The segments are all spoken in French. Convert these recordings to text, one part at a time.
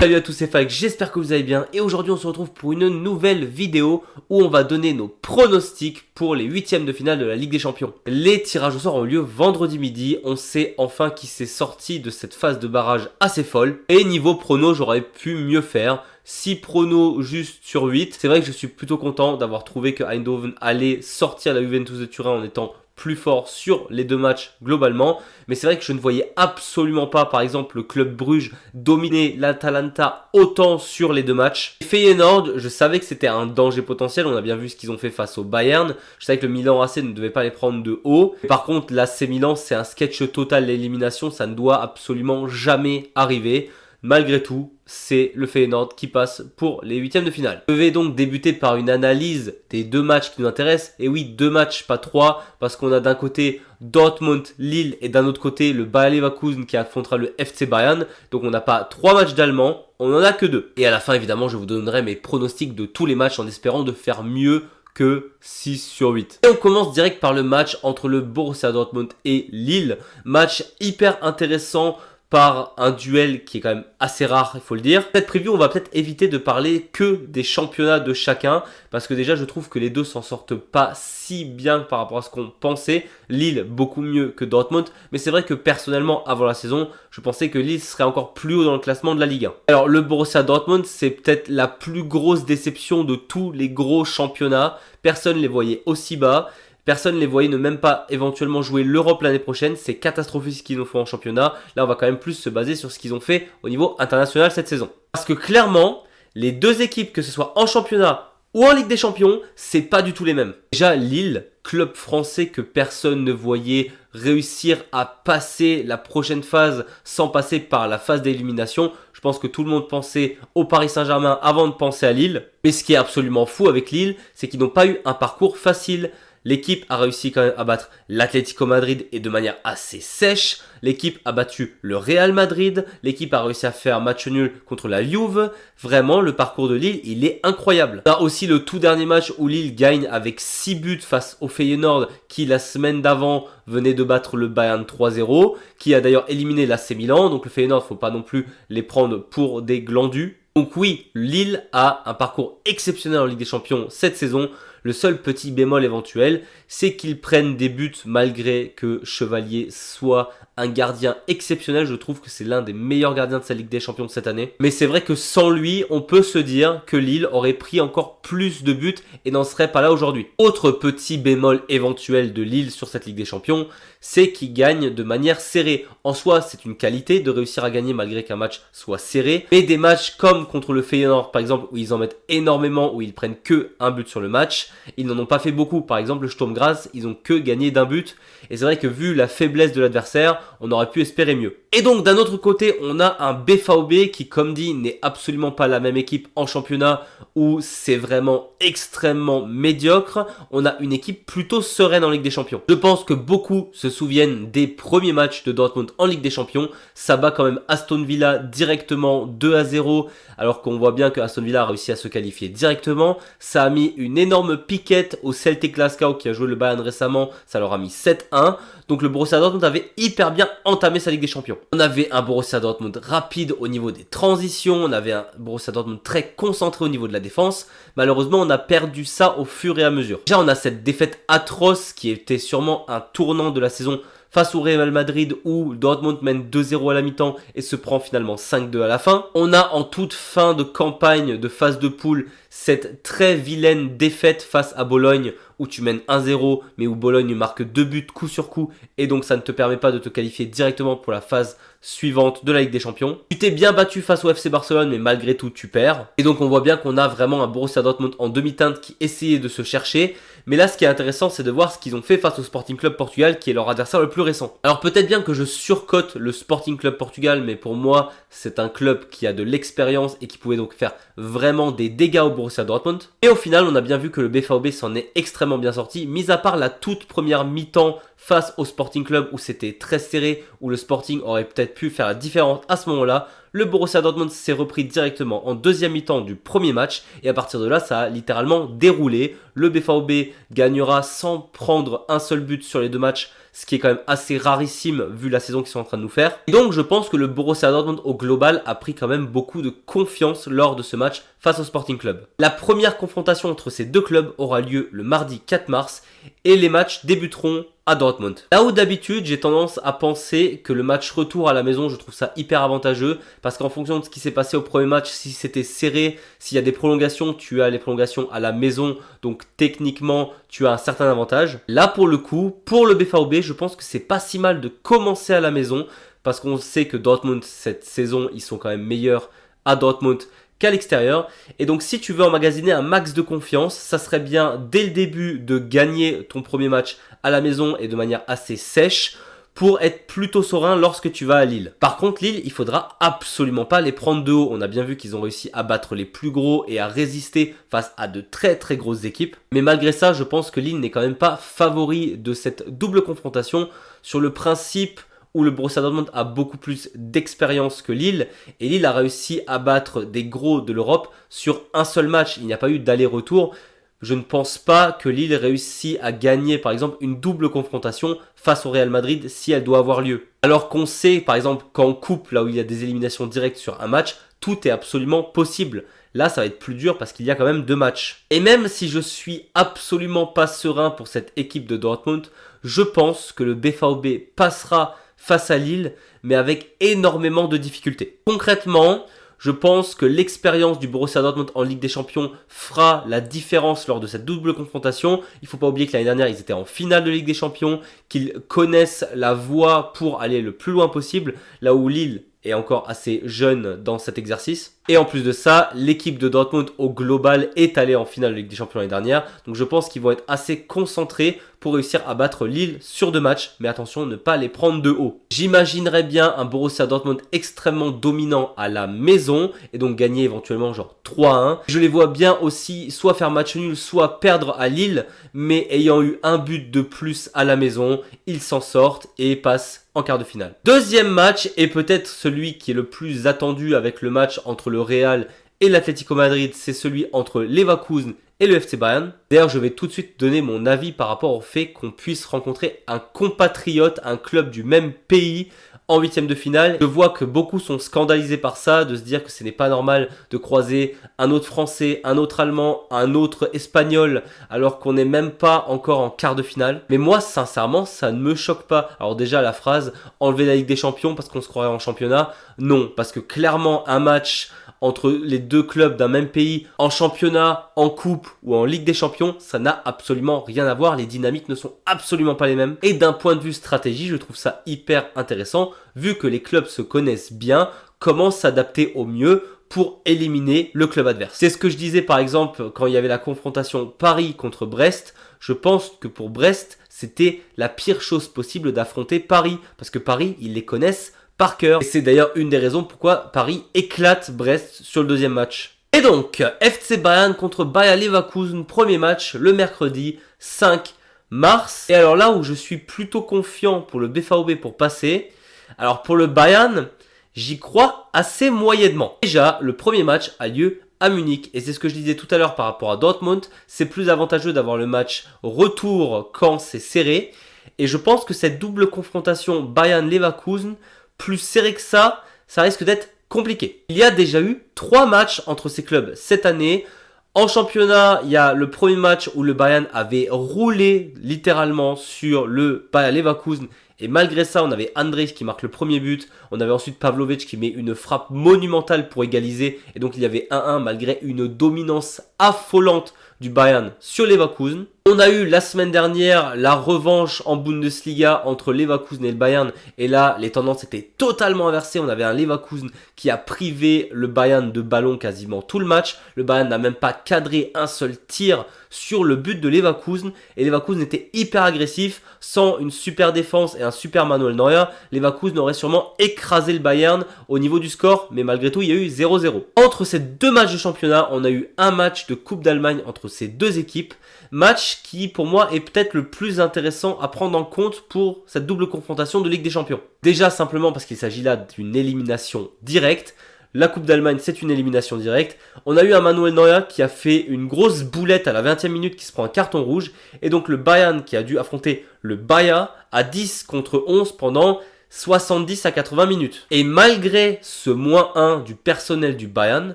Salut à tous, c'est Falk, j'espère que vous allez bien et aujourd'hui on se retrouve pour une nouvelle vidéo où on va donner nos pronostics pour les huitièmes de finale de la Ligue des Champions. Les tirages au sort ont lieu vendredi midi, on sait enfin qui s'est sorti de cette phase de barrage assez folle et niveau prono j'aurais pu mieux faire. 6 pronos juste sur 8, c'est vrai que je suis plutôt content d'avoir trouvé que Eindhoven allait sortir la Juventus de Turin en étant plus fort sur les deux matchs globalement, mais c'est vrai que je ne voyais absolument pas par exemple le club Bruges dominer l'Atalanta autant sur les deux matchs. Feyenoord, je savais que c'était un danger potentiel, on a bien vu ce qu'ils ont fait face au Bayern, je savais que le Milan AC ne devait pas les prendre de haut, par contre l'AC Milan c'est un sketch total l'élimination, ça ne doit absolument jamais arriver. Malgré tout, c'est le Feyenoord qui passe pour les huitièmes de finale. Je vais donc débuter par une analyse des deux matchs qui nous intéressent. Et oui, deux matchs, pas trois, parce qu'on a d'un côté Dortmund, Lille et d'un autre côté le Bayer Leverkusen qui affrontera le FC Bayern. Donc on n'a pas trois matchs d'Allemands, on en a que deux. Et à la fin, évidemment, je vous donnerai mes pronostics de tous les matchs en espérant de faire mieux que 6 sur 8. Et on commence direct par le match entre le Borussia Dortmund et Lille. Match hyper intéressant par un duel qui est quand même assez rare, il faut le dire. Cette preview, on va peut-être éviter de parler que des championnats de chacun, parce que déjà, je trouve que les deux s'en sortent pas si bien par rapport à ce qu'on pensait. Lille, beaucoup mieux que Dortmund, mais c'est vrai que personnellement, avant la saison, je pensais que Lille serait encore plus haut dans le classement de la Ligue 1. Alors, le Borussia Dortmund, c'est peut-être la plus grosse déception de tous les gros championnats. Personne ne les voyait aussi bas. Personne ne les voyait ne même pas éventuellement jouer l'Europe l'année prochaine. C'est catastrophique ce qu'ils ont fait en championnat. Là, on va quand même plus se baser sur ce qu'ils ont fait au niveau international cette saison. Parce que clairement, les deux équipes, que ce soit en championnat ou en Ligue des Champions, c'est pas du tout les mêmes. Déjà, Lille, club français que personne ne voyait réussir à passer la prochaine phase sans passer par la phase d'élimination. Je pense que tout le monde pensait au Paris Saint-Germain avant de penser à Lille. Mais ce qui est absolument fou avec Lille, c'est qu'ils n'ont pas eu un parcours facile. L'équipe a réussi quand même à battre l'Atlético Madrid et de manière assez sèche. L'équipe a battu le Real Madrid. L'équipe a réussi à faire match nul contre la Juve. Vraiment, le parcours de Lille, il est incroyable. On a aussi le tout dernier match où Lille gagne avec 6 buts face au Feyenoord qui la semaine d'avant venait de battre le Bayern 3-0, qui a d'ailleurs éliminé l'AC Milan. Donc le Feyenoord, faut pas non plus les prendre pour des glandus. Donc oui, Lille a un parcours exceptionnel en Ligue des Champions cette saison. Le seul petit bémol éventuel, c'est qu'ils prennent des buts malgré que Chevalier soit un gardien exceptionnel. Je trouve que c'est l'un des meilleurs gardiens de sa Ligue des Champions de cette année. Mais c'est vrai que sans lui, on peut se dire que Lille aurait pris encore plus de buts et n'en serait pas là aujourd'hui. Autre petit bémol éventuel de Lille sur cette Ligue des Champions, c'est qu'ils gagnent de manière serrée. En soi, c'est une qualité de réussir à gagner malgré qu'un match soit serré. Mais des matchs comme contre le Feyenoord, par exemple, où ils en mettent énormément, où ils prennent que un but sur le match, ils n'en ont pas fait beaucoup. Par exemple, le Sturm Graz, ils ont que gagné d'un but. Et c'est vrai que vu la faiblesse de l'adversaire, on aurait pu espérer mieux. Et donc, d'un autre côté, on a un BVB qui, comme dit, n'est absolument pas la même équipe en championnat où c'est vraiment extrêmement médiocre. On a une équipe plutôt sereine en Ligue des Champions. Je pense que beaucoup se souviennent des premiers matchs de Dortmund en Ligue des Champions. Ça bat quand même Aston Villa directement 2-0, alors qu'on voit bien que Aston Villa a réussi à se qualifier directement. Ça a mis une énorme piquette au Celtic Glasgow qui a joué le Bayern récemment. Ça leur a mis 7-1. Donc le Borussia Dortmund avait hyper bien entamé sa Ligue des Champions. On avait un Borussia Dortmund rapide au niveau des transitions. On avait un Borussia Dortmund très concentré au niveau de la défense. Malheureusement, on a perdu ça au fur et à mesure. Déjà, on a cette défaite atroce qui était sûrement un tournant de la saison face au Real Madrid où Dortmund mène 2-0 à la mi-temps et se prend finalement 5-2 à la fin. On a en toute fin de campagne de phase de poule cette très vilaine défaite face à Bologne où tu mènes 1-0 mais où Bologne marque 2 buts coup sur coup et donc ça ne te permet pas de te qualifier directement pour la phase suivante de la Ligue des Champions. Tu t'es bien battu face au FC Barcelone mais malgré tout tu perds. Et donc on voit bien qu'on a vraiment un Borussia Dortmund en demi-teinte qui essayait de se chercher. Mais là ce qui est intéressant c'est de voir ce qu'ils ont fait face au Sporting Club Portugal qui est leur adversaire le plus récent. Alors peut-être bien que je surcote le Sporting Club Portugal mais pour moi c'est un club qui a de l'expérience et qui pouvait donc faire vraiment des dégâts au Borussia Dortmund. Et au final on a bien vu que le BVB s'en est extrêmement bien sorti, mis à part la toute première mi-temps face au Sporting Club où c'était très serré, où le Sporting aurait peut-être pu faire la différence à ce moment-là. Le Borussia Dortmund s'est repris directement en deuxième mi-temps du premier match et à partir de là, ça a littéralement déroulé. Le BVB gagnera sans prendre un seul but sur les deux matchs, ce qui est quand même assez rarissime vu la saison qu'ils sont en train de nous faire. Et donc je pense que le Borussia Dortmund au global a pris quand même beaucoup de confiance lors de ce match face au Sporting Club. La première confrontation entre ces deux clubs aura lieu le mardi 4 mars et les matchs débuteront à Dortmund. Là où d'habitude j'ai tendance à penser que le match retour à la maison, je trouve ça hyper avantageux parce qu'en fonction de ce qui s'est passé au premier match, si c'était serré, s'il y a des prolongations, tu as les prolongations à la maison, donc techniquement tu as un certain avantage. Là pour le coup, pour le BVB, je pense que c'est pas si mal de commencer à la maison parce qu'on sait que Dortmund cette saison, ils sont quand même meilleurs à Dortmund qu'à l'extérieur. Et donc si tu veux emmagasiner un max de confiance, ça serait bien dès le début de gagner ton premier match à la maison et de manière assez sèche pour être plutôt serein lorsque tu vas à Lille. Par contre Lille, il faudra absolument pas les prendre de haut. On a bien vu qu'ils ont réussi à battre les plus gros et à résister face à de très très grosses équipes. Mais malgré ça, je pense que Lille n'est quand même pas favori de cette double confrontation sur le principe où le Borussia Dortmund a beaucoup plus d'expérience que Lille et Lille a réussi à battre des gros de l'Europe sur un seul match. Il n'y a pas eu d'aller-retour. Je ne pense pas que Lille réussit à gagner par exemple une double confrontation face au Real Madrid si elle doit avoir lieu. Alors qu'on sait par exemple qu'en coupe, là où il y a des éliminations directes sur un match, tout est absolument possible. Là, ça va être plus dur parce qu'il y a quand même deux matchs. Et même si je suis absolument pas serein pour cette équipe de Dortmund, je pense que le BVB passera face à Lille, mais avec énormément de difficultés. Concrètement, je pense que l'expérience du Borussia Dortmund en Ligue des Champions fera la différence lors de cette double confrontation. Il ne faut pas oublier que l'année dernière, ils étaient en finale de Ligue des Champions, qu'ils connaissent la voie pour aller le plus loin possible, là où Lille est encore assez jeune dans cet exercice. Et en plus de ça, l'équipe de Dortmund au global est allée en finale de Ligue des Champions l'année dernière. Donc je pense qu'ils vont être assez concentrés pour réussir à battre Lille sur deux matchs. Mais attention, ne pas les prendre de haut. J'imaginerais bien un Borussia Dortmund extrêmement dominant à la maison et donc gagner éventuellement genre 3-1. Je les vois bien aussi soit faire match nul, soit perdre à Lille. Mais ayant eu un but de plus à la maison, ils s'en sortent et passent en quart de finale. Deuxième match et peut-être celui qui est le plus attendu avec le match entre le Real et l'Atlético Madrid, c'est celui entre Leverkusen et le FC Bayern. D'ailleurs, je vais tout de suite donner mon avis par rapport au fait qu'on puisse rencontrer un compatriote, un club du même pays en huitième de finale. Je vois que beaucoup sont scandalisés par ça, de se dire que ce n'est pas normal de croiser un autre Français, un autre Allemand, un autre Espagnol, alors qu'on n'est même pas encore en quart de finale. Mais moi, sincèrement, ça ne me choque pas. Alors déjà, la phrase « enlever la Ligue des Champions parce qu'on se croirait en championnat », non, parce que clairement, un match entre les deux clubs d'un même pays, en championnat, en coupe ou en Ligue des Champions, ça n'a absolument rien à voir. Les dynamiques ne sont absolument pas les mêmes. Et d'un point de vue stratégie, je trouve ça hyper intéressant, vu que les clubs se connaissent bien, comment s'adapter au mieux pour éliminer le club adverse. C'est ce que je disais par exemple quand il y avait la confrontation Paris contre Brest. Je pense que pour Brest, c'était la pire chose possible d'affronter Paris, parce que Paris, ils les connaissent par cœur. Et c'est d'ailleurs une des raisons pourquoi Paris éclate Brest sur le deuxième match. Et donc, FC Bayern contre Bayer Leverkusen, premier match le mercredi 5 mars. Et alors là où je suis plutôt confiant pour le BVB pour passer, alors pour le Bayern, j'y crois assez moyennement. Déjà, le premier match a lieu à Munich. Et c'est ce que je disais tout à l'heure par rapport à Dortmund. C'est plus avantageux d'avoir le match retour quand c'est serré. Et je pense que cette double confrontation Bayern-Leverkusen, plus serré que ça risque d'être compliqué. Il y a déjà eu 3 matchs entre ces clubs cette année. En championnat, il y a le premier match où le Bayern avait roulé littéralement sur le Bayer Leverkusen. Et malgré ça, on avait Andrés qui marque le premier but. On avait ensuite Pavlovic qui met une frappe monumentale pour égaliser. Et donc il y avait 1-1 malgré une dominance affolante du Bayern sur Leverkusen. On a eu la semaine dernière la revanche en Bundesliga entre Leverkusen et le Bayern. Et là, les tendances étaient totalement inversées. On avait un Leverkusen qui a privé le Bayern de ballon quasiment tout le match. Le Bayern n'a même pas cadré un seul tir sur le but de Leverkusen. Et Leverkusen était hyper agressif, sans une super défense et un super Manuel Neuer, Leverkusen aurait sûrement écrasé le Bayern au niveau du score, mais malgré tout, il y a eu 0-0. Entre ces deux matchs de championnat, on a eu un match de Coupe d'Allemagne entre ces deux équipes, match qui pour moi est peut-être le plus intéressant à prendre en compte pour cette double confrontation de Ligue des Champions. Déjà simplement parce qu'il s'agit là d'une élimination directe. La Coupe d'Allemagne, c'est une élimination directe. On a eu un Manuel Neuer qui a fait une grosse boulette à la 20e minute qui se prend un carton rouge. Et donc le Bayern qui a dû affronter le Bayer à 10 contre 11 pendant 70 à 80 minutes. Et malgré ce -1 du personnel du Bayern,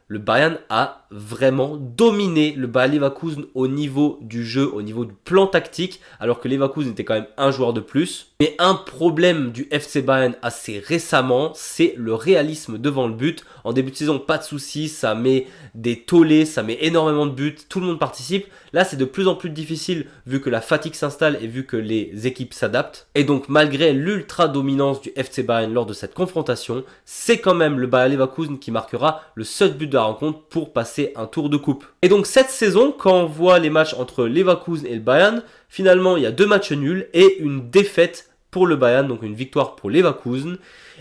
le Bayern a vraiment dominé le Bayer Leverkusen au niveau du jeu, au niveau du plan tactique, alors que Leverkusen était quand même un joueur de plus. Mais un problème du FC Bayern assez récemment, c'est le réalisme devant le but. En début de saison, pas de soucis, ça met des tollés, ça met énormément de buts, tout le monde participe. Là, c'est de plus en plus difficile vu que la fatigue s'installe et vu que les équipes s'adaptent. Et donc, malgré l'ultra dominance du FC Bayern lors de cette confrontation, c'est quand même le Bayer Leverkusen qui marquera le seul but de la rencontre pour passer un tour de coupe. Et donc, cette saison, quand on voit les matchs entre Leverkusen et le Bayern, finalement, il y a 2 matchs nuls et une défaite pour le Bayern, donc une victoire pour Leverkusen.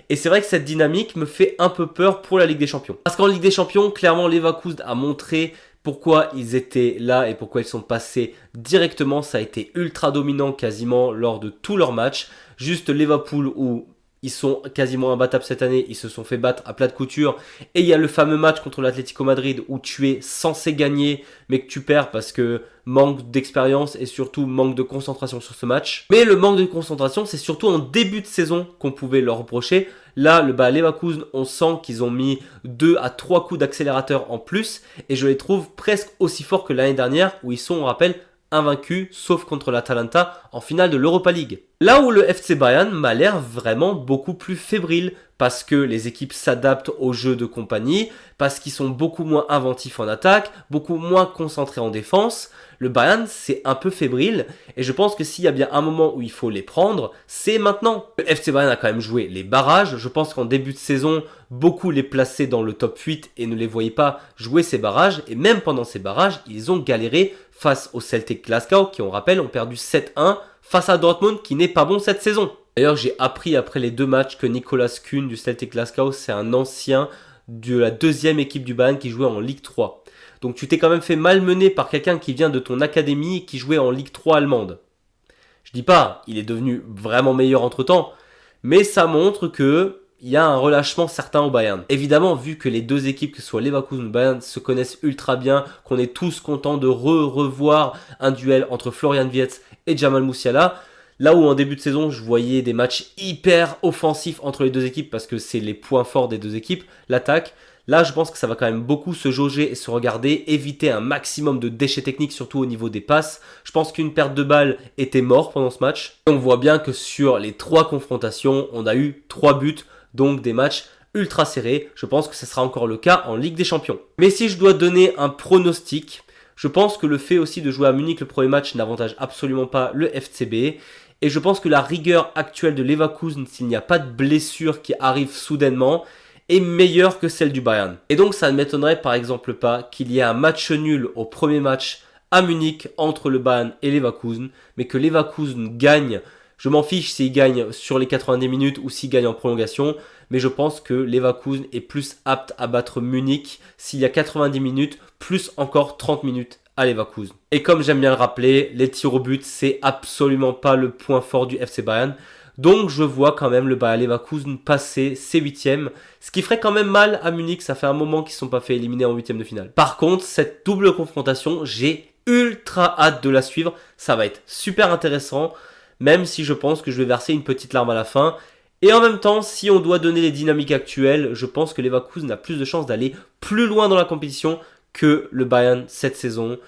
Et c'est vrai que cette dynamique me fait un peu peur pour la Ligue des Champions. Parce qu'en Ligue des Champions, clairement, Leverkusen a montré pourquoi ils étaient là et pourquoi ils sont passés directement. Ça a été ultra dominant quasiment lors de tous leurs matchs. Juste Liverpool où ils sont quasiment imbattables cette année, ils se sont fait battre à plat de couture. Et il y a le fameux match contre l'Atlético Madrid où tu es censé gagner, mais que tu perds parce que manque d'expérience et surtout manque de concentration sur ce match. Mais le manque de concentration, c'est surtout en début de saison qu'on pouvait leur reprocher. Là, le Bayer Leverkusen, on sent qu'ils ont mis 2 à 3 coups d'accélérateur en plus. Et je les trouve presque aussi forts que l'année dernière où ils sont, on rappelle, invaincus, sauf contre l'Atalanta en finale de l'Europa League. Là où le FC Bayern m'a l'air vraiment beaucoup plus fébrile, parce que les équipes s'adaptent au jeu de compagnie, parce qu'ils sont beaucoup moins inventifs en attaque, beaucoup moins concentrés en défense. Le Bayern, c'est un peu fébrile, et je pense que s'il y a bien un moment où il faut les prendre, c'est maintenant. Le FC Bayern a quand même joué les barrages. Je pense qu'en début de saison, beaucoup les plaçaient dans le top 8 et ne les voyaient pas jouer ces barrages, et même pendant ces barrages, ils ont galéré face au Celtic Glasgow, qui on rappelle ont perdu 7-1, face à Dortmund qui n'est pas bon cette saison. D'ailleurs, j'ai appris après les 2 matchs que Nicolas Kuhn du Celtic Glasgow, c'est un ancien de la 2e équipe du Bayern qui jouait en Ligue 3. Donc tu t'es quand même fait malmener par quelqu'un qui vient de ton académie et qui jouait en Ligue 3 allemande. Je dis pas, il est devenu vraiment meilleur entre temps, mais ça montre que il y a un relâchement certain au Bayern. Évidemment, vu que les 2 équipes, que ce soit Leverkusen ou Bayern, se connaissent ultra bien, qu'on est tous contents de revoir un duel entre Florian Wirtz et Jamal Musiala, là où en début de saison, je voyais des matchs hyper offensifs entre les 2 équipes parce que c'est les points forts des 2 équipes, l'attaque. Là, je pense que ça va quand même beaucoup se jauger et se regarder, éviter un maximum de déchets techniques, surtout au niveau des passes. Je pense qu'une perte de balle était mort pendant ce match. Et on voit bien que sur les 3 confrontations, on a eu 3 buts, donc des matchs ultra serrés. Je pense que ce sera encore le cas en Ligue des Champions. Mais si je dois donner un pronostic, je pense que le fait aussi de jouer à Munich le premier match n'avantage absolument pas le FCB. Et je pense que la rigueur actuelle de Leverkusen, s'il n'y a pas de blessure qui arrive soudainement, est meilleure que celle du Bayern. Et donc ça ne m'étonnerait par exemple pas qu'il y ait un match nul au premier match à Munich entre le Bayern et Leverkusen, mais que Leverkusen gagne. Je m'en fiche s'il gagne sur les 90 minutes ou s'il gagne en prolongation, mais je pense que Leverkusen est plus apte à battre Munich s'il y a 90 minutes, plus encore 30 minutes à Leverkusen. Et comme j'aime bien le rappeler, les tirs au but, c'est absolument pas le point fort du FC Bayern. Donc je vois quand même le Bayer Leverkusen passer ses 8e, ce qui ferait quand même mal à Munich, ça fait un moment qu'ils ne sont pas fait éliminer en 8e de finale. Par contre, cette double confrontation, j'ai ultra hâte de la suivre, ça va être super intéressant, même si je pense que je vais verser une petite larme à la fin. Et en même temps, si on doit donner les dynamiques actuelles, je pense que Leverkusen a plus de chances d'aller plus loin dans la compétition que le Bayern cette saison,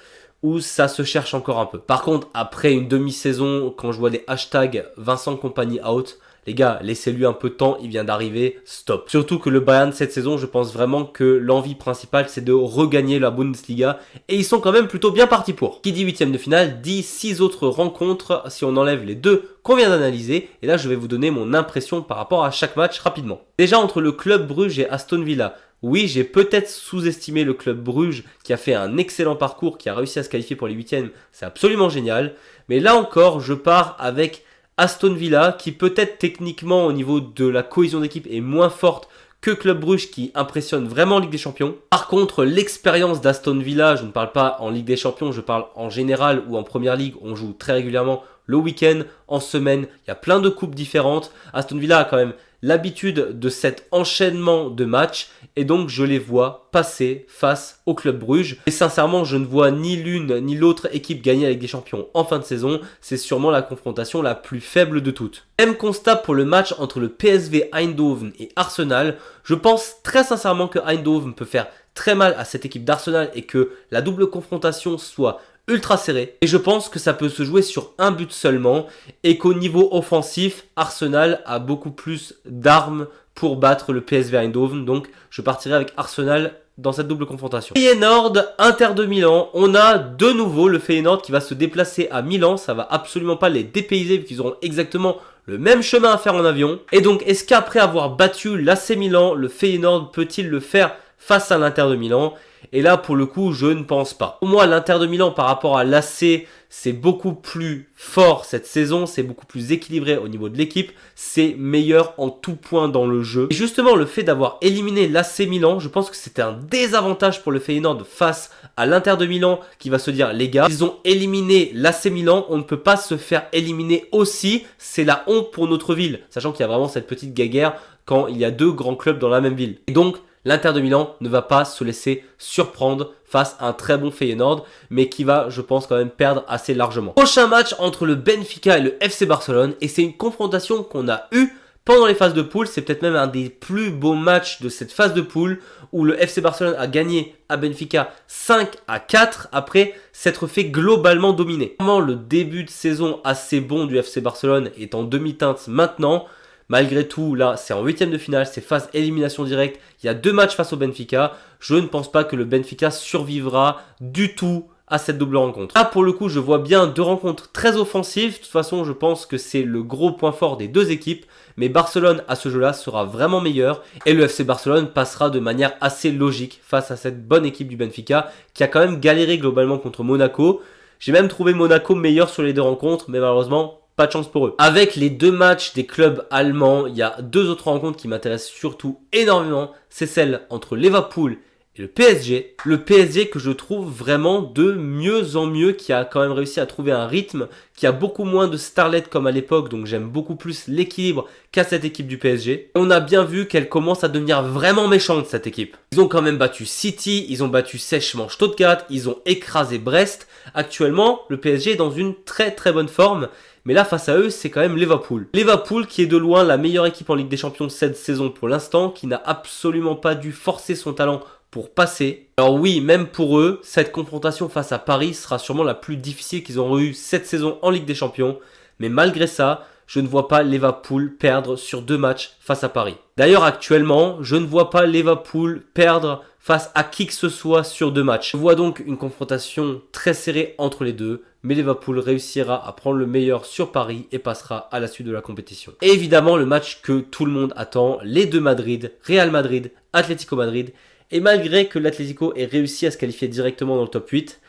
où ça se cherche encore un peu. Par contre, après une demi-saison, quand je vois des hashtags Vincent Kompany out, les gars, laissez-lui un peu de temps, il vient d'arriver, stop. Surtout que le Bayern cette saison, je pense vraiment que l'envie principale, c'est de regagner la Bundesliga, et ils sont quand même plutôt bien partis pour. Qui dit 8e de finale, dit 6 autres rencontres, si on enlève les 2 qu'on vient d'analyser, et là je vais vous donner mon impression par rapport à chaque match rapidement. Déjà entre le Club Bruges et Aston Villa, oui, j'ai peut-être sous-estimé le Club Bruges qui a fait un excellent parcours, qui a réussi à se qualifier pour les 8e, c'est absolument génial. Mais là encore, je pars avec Aston Villa, qui peut-être techniquement au niveau de la cohésion d'équipe est moins forte que Club Brugge, qui impressionne vraiment en Ligue des Champions. Par contre, l'expérience d'Aston Villa, je ne parle pas en Ligue des Champions, je parle en général ou en Première Ligue, on joue très régulièrement le week-end, en semaine, il y a plein de coupes différentes. Aston Villa a quand même l'habitude de cet enchaînement de matchs et donc je les vois passer face au Club Brugge. Et sincèrement, je ne vois ni l'une ni l'autre équipe gagner avec des champions en fin de saison. C'est sûrement la confrontation la plus faible de toutes. Même constat pour le match entre le PSV Eindhoven et Arsenal. Je pense très sincèrement que Eindhoven peut faire très mal à cette équipe d'Arsenal et que la double confrontation soit ultra serré et je pense que ça peut se jouer sur un but seulement et qu'au niveau offensif, Arsenal a beaucoup plus d'armes pour battre le PSV Eindhoven, donc je partirai avec Arsenal dans cette double confrontation. Feyenoord, Inter de Milan, on a de nouveau le Feyenoord qui va se déplacer à Milan, ça va absolument pas les dépayser vu qu'ils auront exactement le même chemin à faire en avion. Et donc est-ce qu'après avoir battu l'AC Milan, le Feyenoord peut-il le faire face à l'Inter de Milan? Et là, pour le coup, je ne pense pas. Pour moi, l'Inter de Milan par rapport à l'AC, c'est beaucoup plus fort cette saison, c'est beaucoup plus équilibré au niveau de l'équipe, c'est meilleur en tout point dans le jeu. Et justement, le fait d'avoir éliminé l'AC Milan, je pense que c'était un désavantage pour le Feyenoord face à l'Inter de Milan qui va se dire, les gars, ils ont éliminé l'AC Milan, on ne peut pas se faire éliminer aussi, c'est la honte pour notre ville. Sachant qu'il y a vraiment cette petite guéguerre quand il y a deux grands clubs dans la même ville. Et donc, l'Inter de Milan ne va pas se laisser surprendre face à un très bon Feyenoord, mais qui va, je pense, quand même perdre assez largement. Prochain match entre le Benfica et le FC Barcelone, et c'est une confrontation qu'on a eue pendant les phases de poule. C'est peut-être même un des plus beaux matchs de cette phase de poule, où le FC Barcelone a gagné à Benfica 5-4 après s'être fait globalement dominer. Vraiment, le début de saison assez bon du FC Barcelone est en demi-teinte maintenant. Malgré tout, là, c'est en huitième de finale, c'est phase élimination directe. Il y a deux matchs face au Benfica. Je ne pense pas que le Benfica survivra du tout à cette double rencontre. Là, pour le coup, je vois bien deux rencontres très offensives. De toute façon, je pense que c'est le gros point fort des deux équipes. Mais Barcelone, à ce jeu-là, sera vraiment meilleur. Et le FC Barcelone passera de manière assez logique face à cette bonne équipe du Benfica, qui a quand même galéré globalement contre Monaco. J'ai même trouvé Monaco meilleur sur les deux rencontres, mais malheureusement, pas de chance pour eux. Avec les deux matchs des clubs allemands, il y a deux autres rencontres qui m'intéressent surtout énormément. C'est celle entre Liverpool et le PSG. Le PSG que je trouve vraiment de mieux en mieux, qui a quand même réussi à trouver un rythme, qui a beaucoup moins de starlets comme à l'époque, donc j'aime beaucoup plus l'équilibre qu'a cette équipe du PSG. Et on a bien vu qu'elle commence à devenir vraiment méchante cette équipe. Ils ont quand même battu City, ils ont battu sèchement Stuttgart, ils ont écrasé Brest. Actuellement, le PSG est dans une très très bonne forme. Mais là, face à eux, c'est quand même Liverpool. Liverpool qui est de loin la meilleure équipe en Ligue des Champions cette saison pour l'instant, qui n'a absolument pas dû forcer son talent pour passer. Alors oui, même pour eux, cette confrontation face à Paris sera sûrement la plus difficile qu'ils auront eu cette saison en Ligue des Champions. Mais malgré ça, je ne vois pas Liverpool perdre sur deux matchs face à Paris. D'ailleurs, actuellement, je ne vois pas Liverpool perdre face à qui que ce soit sur deux matchs. Je vois donc une confrontation très serrée entre les deux, mais Liverpool réussira à prendre le meilleur sur Paris et passera à la suite de la compétition. Et évidemment, le match que tout le monde attend, les deux Madrid, Real Madrid, Atlético Madrid. Et malgré que l'Atlético ait réussi à se qualifier directement dans le top 8,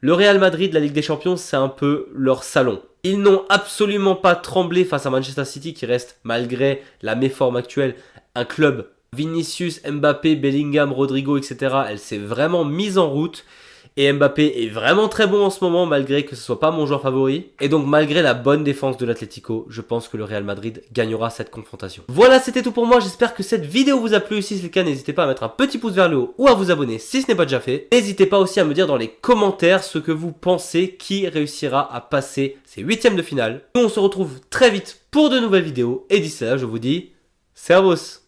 le Real Madrid, la Ligue des Champions, c'est un peu leur salon. Ils n'ont absolument pas tremblé face à Manchester City qui reste, malgré la méforme actuelle, un club. Vinicius, Mbappé, Bellingham, Rodrigo, etc. Elle s'est vraiment mise en route. Et Mbappé est vraiment très bon en ce moment malgré que ce soit pas mon joueur favori. Et donc malgré la bonne défense de l'Atlético, je pense que le Real Madrid gagnera cette confrontation. Voilà, c'était tout pour moi. J'espère que cette vidéo vous a plu. Si c'est le cas, n'hésitez pas à mettre un petit pouce vers le haut ou à vous abonner si ce n'est pas déjà fait. N'hésitez pas aussi à me dire dans les commentaires ce que vous pensez qui réussira à passer ces huitièmes de finale. Nous on se retrouve très vite pour de nouvelles vidéos. Et d'ici là, je vous dis servus.